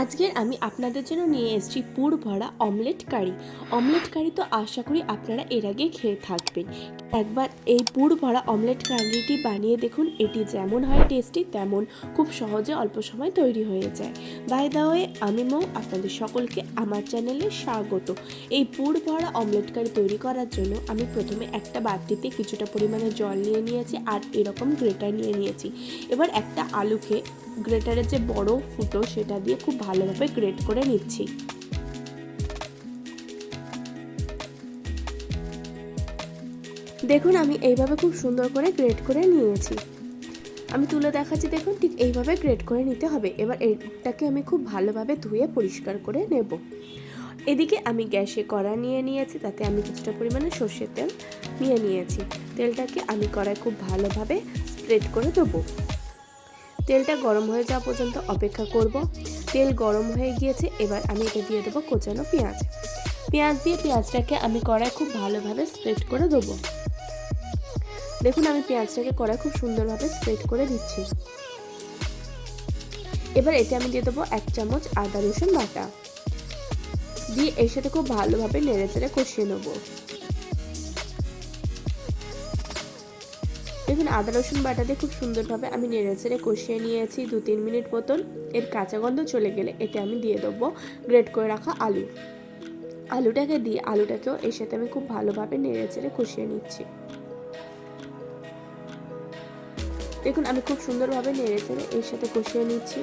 আজকের আমি আপনাদের জন্য নিয়ে এসেছি পুর ভরা অমলেট কারি। অমলেট কারি তো আশা করি আপনারা এর আগে খেয়ে থাকবেন। একবার এই পুর ভরা অমলেট কারিটি বানিয়ে দেখুন, এটি যেমন হয় টেস্টি তেমন খুব সহজে অল্প সময় তৈরি হয়ে যায়। বাই দ্য ওয়ে, আমি মৌ, আপনাদের সকলকে আমার চ্যানেলে স্বাগত। এই পুর ভরা অমলেট কারি তৈরি করার জন্য আমি প্রথমে একটা বাটিতে কিছুটা পরিমাণে জল নিয়ে নিয়েছি আর এরকম গ্রেটার নিয়ে নিয়েছি। এবার একটা আলুকে গ্রেটারের যে বড় ফুটো সেটা দিয়ে খুব ভালোভাবে গ্রেট করে নিচ্ছি। দেখুন, আমি এইভাবে খুব সুন্দর করে গ্রেট করে নিয়েছি। আমি তুলে দেখাচ্ছি, দেখুন ঠিক এইভাবে গ্রেট করে নিতে হবে। এবার এটাকে আমি খুব ভালোভাবে ধুয়ে পরিষ্কার করে নেব। এদিকে আমি গ্যাসে কড়া নিয়ে নিয়েছি, তাতে আমি কিছুটা পরিমাণে সর্ষের তেল নিয়ে নিয়েছি। তেলটাকে আমি কড়ায় খুব ভালোভাবে স্প্রেড করে দেবো। তেলটা গরম হয়ে যাওয়া পর্যন্ত অপেক্ষা করব। তেল গরম হয়ে গিয়েছে, এবার আমি এটা দিয়ে দেবো কোচানো পেঁয়াজ। পেঁয়াজ দিয়ে পেঁয়াজটাকে আমি কড়ায় খুব ভালোভাবে স্প্রেড করে দেবো। দেখুন, আমি পেঁয়াজটাকে কড়ায় খুব সুন্দরভাবে স্প্রেড করে দিচ্ছি। এবার এতে আমি দিয়ে দেবো 1 চামচ আদা রসুন বাটা, দিয়ে এর সাথে খুব ভালোভাবে নেড়েচেড়ে কষিয়ে নেবো। দেখুন, আদা রসুন বাটা দিয়ে খুব সুন্দরভাবে আমি নেড়েচেড়ে কষিয়ে নিয়েছি 2-3 মিনিট মতন। এর কাঁচা গন্ধ চলে গেলে এতে আমি দিয়ে দেবো গ্রেট করে রাখা আলু। আলুটাকে দিয়ে আলুটাকেও এর সাথে আমি খুব ভালোভাবে নেড়েচেড়ে কষিয়ে নিচ্ছি। দেখুন, আমি খুব সুন্দরভাবে নেড়েচেড়ে এর সাথে কষিয়ে নিচ্ছি।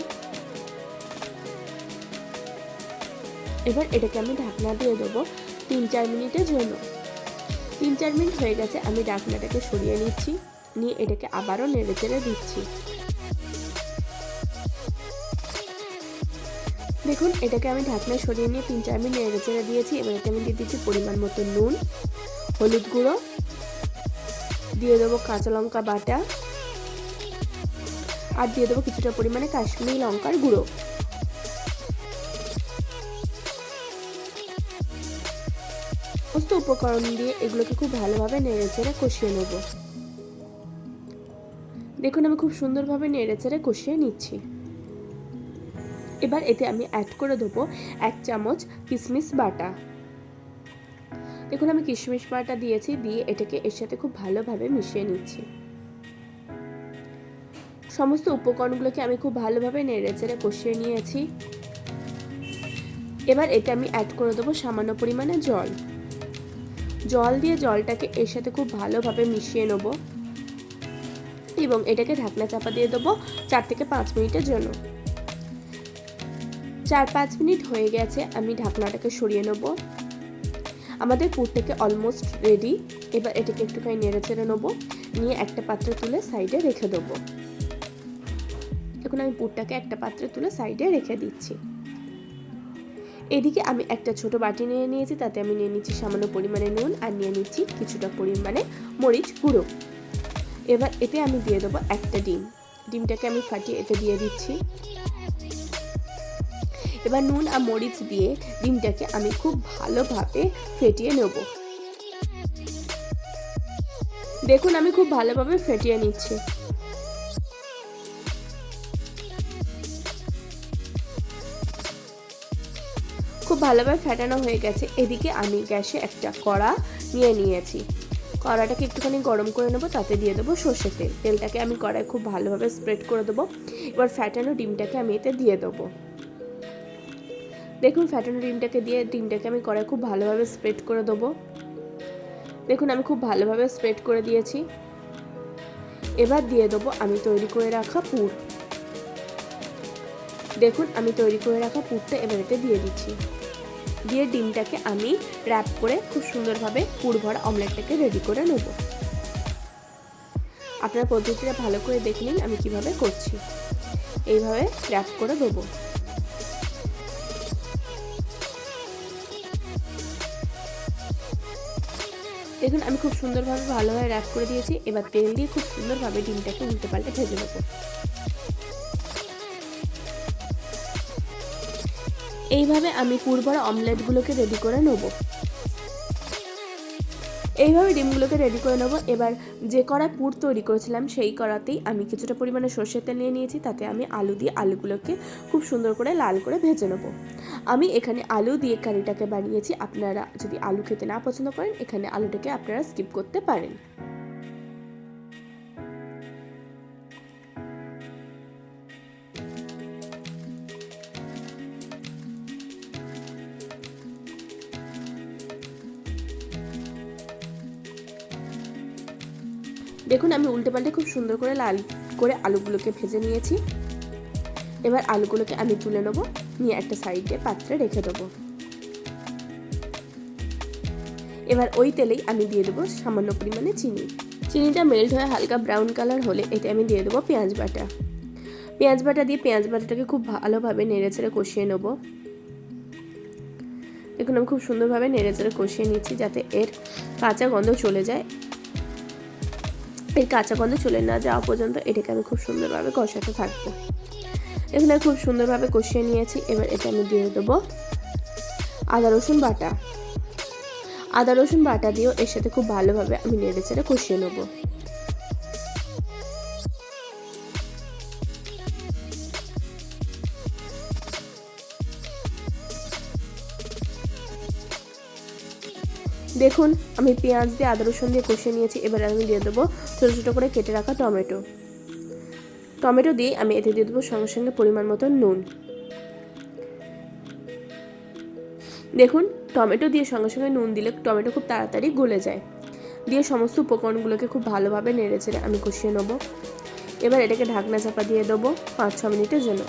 এবার এটাকে আমি ঢাকনা দিয়ে দেবো 3-4 মিনিটের জন্য। 3-4 মিনিট হয়ে গেছে, আমি ঢাকনাটাকে সরিয়ে নিচ্ছি, নিয়ে এটাকে আবারও নেড়েচেড়ে দিচ্ছি। দেখুন, এটাকে আমি ঢাকনা সরিয়ে নিয়ে 3-4 মিনিট নেড়েচেড়ে দিয়েছি। এবার এতে আমি দিয়ে দিচ্ছি পরিমাণ মতো নুন, হলুদ গুঁড়ো, দিয়ে দেবো কাঁচা লঙ্কা বাটা, আর দিয়ে দেবো কিছুটা পরিমাণে কাশ্মীরি লঙ্কার গুঁড়ো। সমস্ত উপকরণ দিয়ে এগুলোকে খুব ভালোভাবে নেড়েচেড়ে কষিয়ে নেব। দেখুন, আমি খুব সুন্দরভাবে নেড়েচেড়ে কষিয়ে নিচ্ছি। এবার এতে আমি অ্যাড করে দেবো 1 চামচ কিশমিশ বাটা। দেখুন, আমি কিশমিশ বাটা দিয়েছি, দিয়ে এটাকে এর সাথে খুব ভালোভাবে মিশিয়ে নিচ্ছি। সমস্ত উপকরণগুলোকে আমি খুব ভালোভাবে নেড়েচেড়ে কষিয়ে নিয়েছি। এবার এতে আমি অ্যাড করে দেবো সামান্য পরিমাণে জল। জল দিয়ে জলটাকে এর সাথে খুব ভালোভাবে মিশিয়ে নেব এবং এটাকে ঢাকনা চাপা দিয়ে দেবো 4 থেকে 5 মিনিটের জন্য। 4-5 মিনিট হয়ে গেছে, আমি ঢাকনাটাকে সরিয়ে নেব। আমাদের পুরটাকে অলমোস্ট রেডি। এবার এটাকে একটুখানি নেড়েচেড়ে নেবো, নিয়ে একটা পাত্রে তুলে সাইডে রেখে দেবো। এখন আমি পুরটাকে একটা পাত্রে তুলে সাইডে রেখে দিচ্ছি। এদিকে আমি একটা ছোট বাটি নিয়ে নিয়েছি, তাতে আমি নিয়ে নিচ্ছি সামান্য পরিমাণে নুন, আর নিয়ে নিচ্ছি কিছুটা পরিমাণে মরিচ গুঁড়ো। এবার এতে আমি দিয়ে দেবো একটা ডিম। ডিমটাকে আমি ফাটিয়ে এতে দিয়ে দিচ্ছি। এবার নুন আর মরিচ দিয়ে ডিমটাকে আমি খুব ভালোভাবে ফেটিয়ে নেব। দেখুন, আমি খুব ভালোভাবে ফেটিয়ে নিচ্ছি। খুব ভালোভাবে ফেটানো হয়ে গেছে। এদিকে আমি গ্যাসে একটা কড়া নিয়ে নিয়েছি। কড়াটাকে একটুখানি গরম করে নেবো, তাতে দিয়ে দেবো সর্ষের তেল। তেলটাকে আমি কড়ায় খুব ভালোভাবে স্প্রেড করে দেবো। এবার ফ্যাটানো ডিমটাকে আমি এতে দিয়ে দেবো। দেখুন, ফ্যাটানো ডিমটাকে আমি কড়ায় খুব ভালোভাবে স্প্রেড করে দেবো। দেখুন, আমি খুব ভালোভাবে স্প্রেড করে দিয়েছি। এবার দিয়ে দেবো আমি তৈরি করে রাখা পুর। দেখুন, আমি তৈরি করে রাখা পুরটা এবার এতে দিয়ে দিচ্ছি। দিয়ে ডিমটাকে আমি র্যাপ করে খুব সুন্দরভাবে পুর ভরা অমলেটটাকে রেডি করে নেব। আপনার পদ্ধতিটা ভালো করে দেখে নিন আমি কিভাবে করছি। এইভাবে র্যাপ করে দেবো। দেখুন, আমি খুব সুন্দরভাবে ভালোভাবে র্যাপ করে দিয়েছি। এবার তেল দিয়ে খুব সুন্দরভাবে ডিমটাকে উল্টে পাল্টে ভেজে নেব। এইভাবে আমি পুর ভরা অমলেটগুলোকে রেডি করে নেব। এইভাবে ডিমগুলোকে রেডি করে নেবো। এবার যে কড়াই পুর তৈরি করেছিলাম সেই কড়াতেই আমি কিছুটা পরিমাণে সর্ষের তেল নিয়ে নিয়েছি, তাতে আমি আলু দিয়ে আলুগুলোকে খুব সুন্দর করে লাল করে ভেজে নেবো। আমি এখানে আলু দিয়ে কারিটাকে বানিয়েছি, আপনারা যদি আলু খেতে না পছন্দ করেন এখানে আলুটাকে আপনারা স্কিপ করতে পারেন। দেখুন আমি উল্টে পাল্টে খুব সুন্দর করে লাল করে আলুগুলোকে ভেজে নিয়েছি। এবার আলুগুলোকে আমি তুলে নেব, নিয়ে একটা সাইডে পাত্রে রেখে দেবো। এবার ওই তেলেই আমি দিয়ে দেবো সামান্য পরিমাণে চিনি। চিনিটা মেল্ট হয়ে হালকা ব্রাউন কালার হলে এতে আমি দিয়ে দেবো পেঁয়াজ বাটা। পেঁয়াজ বাটা দিয়ে পেঁয়াজ বাটাটাকে খুব ভালোভাবে নেড়েচেড়ে কষিয়ে নেবো। দেখুন আমি খুব সুন্দরভাবে নেড়েচেড়ে কষিয়ে নিচ্ছি যাতে এর কাঁচা গন্ধ চলে যায়। এর কাঁচা গন্ধ চলে না যাওয়া পর্যন্ত এটাকে আমি খুব সুন্দরভাবে কষাতে থাকবো। এখানে খুব সুন্দরভাবে কষিয়ে নিয়েছি। এবার এটা আমি দিয়ে দেবো আদা রসুন বাটা। আদা রসুন বাটা দিয়েও এর সাথে খুব ভালোভাবে আমি নেড়েচেড়ে কষিয়ে নেব। দেখুন আমি পেঁয়াজ দিয়ে আদা রসুন দিয়ে কষিয়ে নিয়েছি। এবার আমি দিয়ে দেবো ছোটো ছোটো করে কেটে রাখা টমেটো। টমেটো দিয়ে আমি এতে দিয়ে দেবো সঙ্গে সঙ্গে পরিমাণ মতো নুন। দেখুন টমেটো দিয়ে সঙ্গে সঙ্গে নুন দিলে টমেটো খুব তাড়াতাড়ি গলে যায়। দিয়ে সমস্ত উপকরণগুলোকে খুব ভালোভাবে নেড়েচেড়ে আমি কষিয়ে নেব। এবার এটাকে ঢাকনা চাপা দিয়ে দেবো 5-6 মিনিটের জন্য।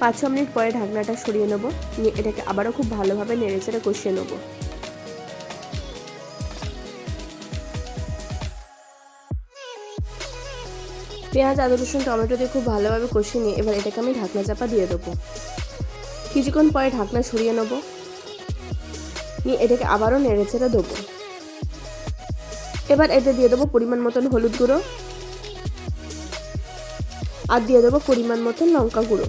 5-6 মিনিট পরে ঢাকনাটা সরিয়ে নেব, নিয়ে এটাকে আবারও খুব ভালোভাবে নেড়েচেড়ে কষিয়ে নেব। পেঁয়াজ আদা রসুন টমেটো দিয়ে খুব ভালোভাবে কষিয়ে নিয়ে এবার এটাকে আমি ঢাকনা চাপা দিয়ে দেবো। কিছুক্ষণ পরে ঢাকনা সরিয়ে নেব, নিয়ে এটাকে আবারও নেড়েচেড়ে দেবো। এবার এতে দিয়ে দেবো পরিমাণ মতন হলুদ গুঁড়ো আর দিয়ে দেবো পরিমাণ মতন লঙ্কা গুঁড়ো।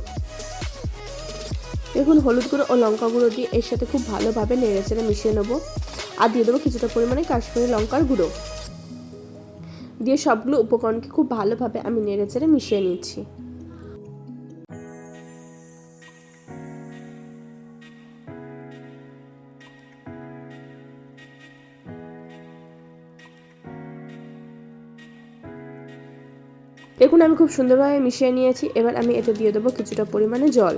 দেখুন হলুদ গুঁড়ো ও লঙ্কা গুঁড়ো দিয়ে এর সাথে খুব ভালোভাবে নেড়েচেড়ে মিশিয়ে নেবো। আর দিয়ে দেবো কিছুটা পরিমাণে কাশ্মীরি লঙ্কার গুঁড়ো। দিয়ে সবগুলো উপকরণকে খুব ভালোভাবে আমি নেড়েচেড়ে মিশিয়ে নিচ্ছি। দেখুন আমি খুব সুন্দরভাবে মিশিয়ে নিয়েছি। এবার আমি এতে দিয়ে দেবো কিছুটা পরিমাণে জল।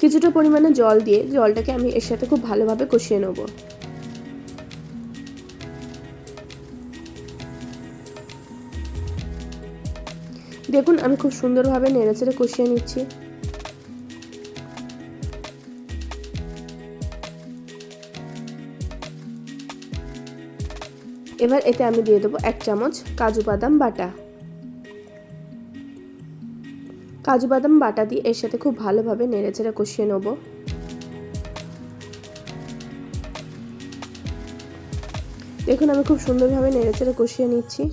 কিছুটা পরিমাণে জল দিয়ে জলটাকে আমি এর সাথে খুব ভালোভাবে কষিয়ে নেব। দেখুন আমি খুব সুন্দরভাবে নেড়েচেড়ে কষিয়ে নিচ্ছি। এবার এতে আমি দিয়ে দেবো 1 চামচ কাজু বাদাম বাটা। কাজু বাদাম বাটা দিয়ে এর সাথে খুব ভালোভাবে নেড়েচেড়ে কষিয়ে নেব। দেখুন আমি খুব সুন্দরভাবে নেড়েচেড়ে কষিয়ে নিচ্ছি।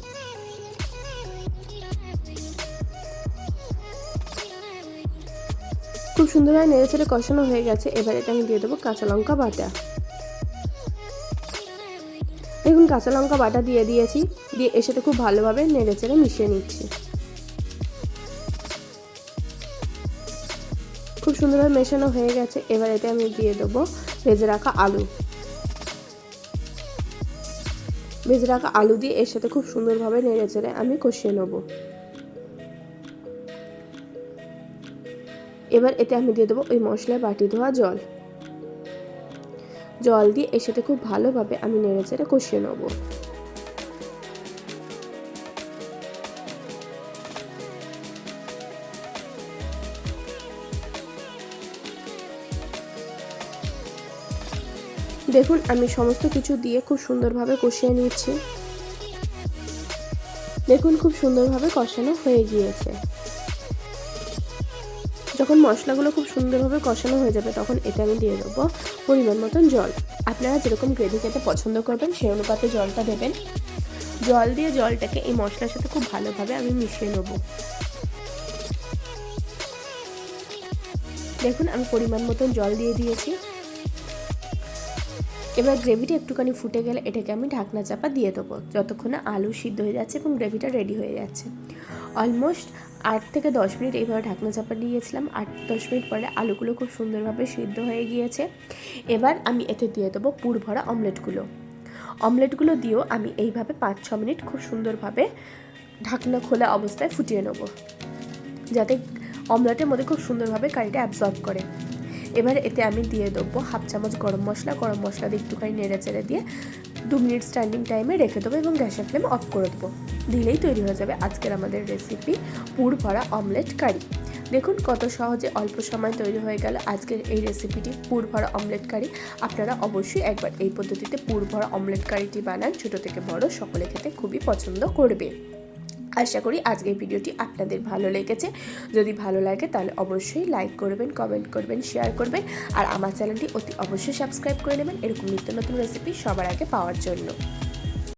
খুব সুন্দরভাবে নেড়েচেড়ে কষানো হয়ে গেছে। এবার এটা আমি দিয়ে দেবো কাঁচা লঙ্কা বাটা। দেখুন কাঁচা লঙ্কা বাটা দিয়ে দিয়েছি, দিয়ে এর সাথে খুব ভালোভাবে নেড়েচেড়ে মিশিয়ে নিচ্ছি। খুব সুন্দরভাবে মেশানো হয়ে গেছে। এবার এতে আমি দিয়ে দেবো ভেজে রাখা আলু। ভেজে রাখা আলু দিয়ে এর সাথে খুব সুন্দরভাবে নেড়েচেড়ে আমি কষিয়ে নেব। এবার এতে আমি দিয়ে দেবো ওই মশলায় বাটি ধোয়া জল। জল দিয়ে এর সাথে খুব ভালোভাবে আমি নেড়েচেড়ে কষিয়ে নেব। দেখুন আমি সমস্ত কিছু দিয়ে খুব সুন্দরভাবে কষিয়ে নিচ্ছি। দেখুন খুব সুন্দরভাবে কষানো হয়ে গিয়েছে। যখন মশলাগুলো খুব সুন্দরভাবে কষানো হয়ে যাবে তখন এটা আমি দিয়ে দেবো পরিমাণ মতন জল। আপনারা যেরকম গ্রেভি খেতে পছন্দ করবেন সেই অনুপাতে জলটা দেবেন। জল দিয়ে জলটাকে এই মশলার সাথে খুব ভালোভাবে আমি মিশিয়ে নেব। দেখুন আমি পরিমাণ মতন জল দিয়ে দিয়েছি। এবার গ্রেভিটা একটুখানি ফুটে গেলে এটাকে আমি ঢাকনা চাপা দিয়ে দেবো যতক্ষণে আলু সিদ্ধ হয়ে যাচ্ছে এবং গ্রেভিটা রেডি হয়ে যাচ্ছে। অলমোস্ট 8 থেকে 10 মিনিট এইভাবে ঢাকনা চাপা দিয়েছিলাম। 8-10 মিনিট পরে আলুগুলো খুব সুন্দরভাবে সিদ্ধ হয়ে গিয়েছে। এবার আমি এতে দিয়ে দেবো পুর ভরা অমলেটগুলো দিয়েও আমি এইভাবে 5-6 মিনিট খুব সুন্দরভাবে ঢাকনা খোলা অবস্থায় ফুটিয়ে নেব, যাতে অমলেটের মধ্যে খুব সুন্দরভাবে কারিটা অ্যাবজর্ব করে। এবার এতে আমি দিয়ে দেবো 1/2 চামচ গরম মশলা দিয়ে একটুখানি নেড়ে চেড়ে দিয়ে 2 মিনিট স্ট্যান্ডিং টাইমে রেখে দেবো এবং গ্যাসের ফ্লেম অফ করে দেবো। দিলেই তৈরি হয়ে যাবে আজকের আমাদের রেসিপি পুর ভরা অমলেট কারি। দেখুন কত সহজে অল্প সময় তৈরি হয়ে গেল আজকের এই রেসিপিটি পুর ভরা অমলেট কারি। আপনারা অবশ্যই একবার এই পদ্ধতিতে পুর ভরা অমলেট কারিটি বানান, ছোটো থেকে বড় সকলে খেতে খুবই পছন্দ করবে। আশা করি আজকের ভিডিওটি আপনাদের ভালো লেগেছে। যদি ভালো লাগে তাহলে অবশ্যই লাইক করবেন, কমেন্ট করবেন, শেয়ার করবেন আর আমার চ্যানেলটি অতি অবশ্যই সাবস্ক্রাইব করে নেবেন এরকম নিত্য নতুন রেসিপি সবার আগে পাওয়ার জন্য।